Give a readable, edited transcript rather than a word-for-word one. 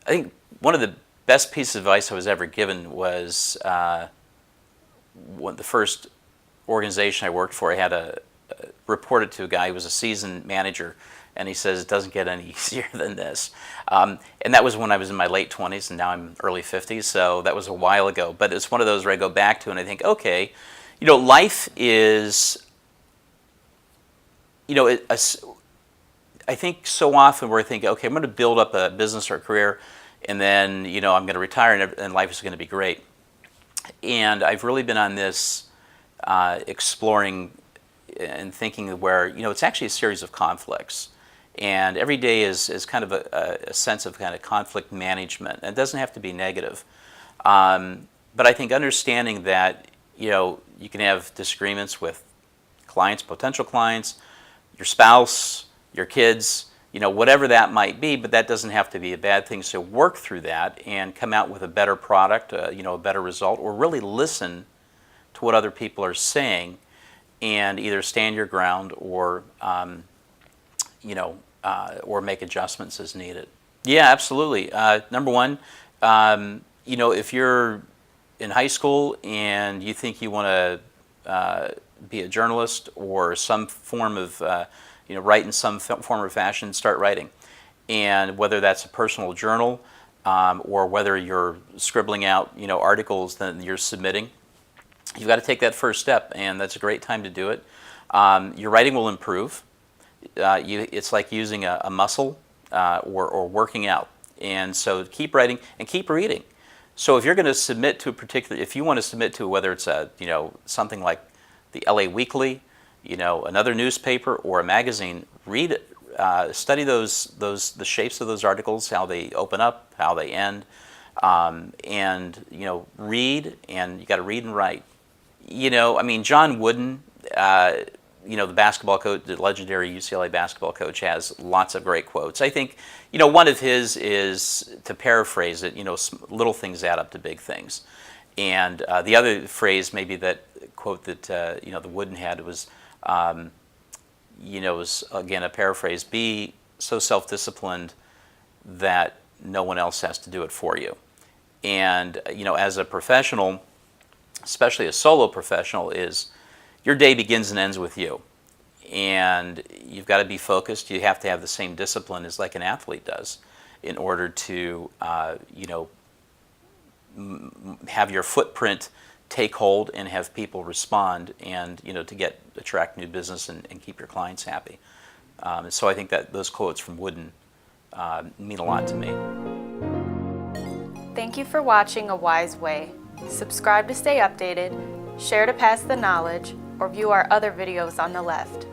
I think one of the best pieces of advice I was ever given was the first organization I worked for. I had reported to a guy who was a seasoned manager, and he says it doesn't get any easier than this. And that was when I was in my late 20s, and now I'm early 50s, so that was a while ago. But it's one of those where I go back to and I think, okay, life is, I think so often we're thinking, okay, I'm going to build up a business or a career, and then I'm going to retire, and life is going to be great. And I've really been on this exploring and thinking where it's actually a series of conflicts, and every day is kind of a sense of kind of conflict management. And it doesn't have to be negative, but I think understanding that you can have disagreements with clients, potential clients, your spouse, your kids, whatever that might be, but that doesn't have to be a bad thing. So work through that and come out with a better product, a better result, or really listen to what other people are saying and either stand your ground or, or make adjustments as needed. Yeah, absolutely. Number one, if you're in high school and you think you want to be a journalist or some form of write in some form or fashion, start writing. And whether that's a personal journal or whether you're scribbling out articles that you're submitting, you've got to take that first step, and that's a great time to do it. Your writing will improve. It's like using a muscle or working out. And so keep writing and keep reading. So if you're going to submit to if you want to submit to whether it's something like the LA Weekly, another newspaper or a magazine, read it, study the shapes of those articles, how they open up, how they end, and read, and you got to read and write. John Wooden, the basketball coach, the legendary UCLA basketball coach, has lots of great quotes. I think one of his is, to paraphrase it, little things add up to big things. And the other phrase, maybe that quote that the Wooden had was, was again a paraphrase: be so self-disciplined that no one else has to do it for you. And as a professional, especially a solo professional, is your day begins and ends with you, and you've got to be focused. You have to have the same discipline as like an athlete does in order to have your footprint take hold and have people respond, and to attract new business and keep your clients happy. So I think that those quotes from Wooden mean a lot to me. Thank you for watching A Wise Way. Subscribe to stay updated, share to pass the knowledge, or view our other videos on the left.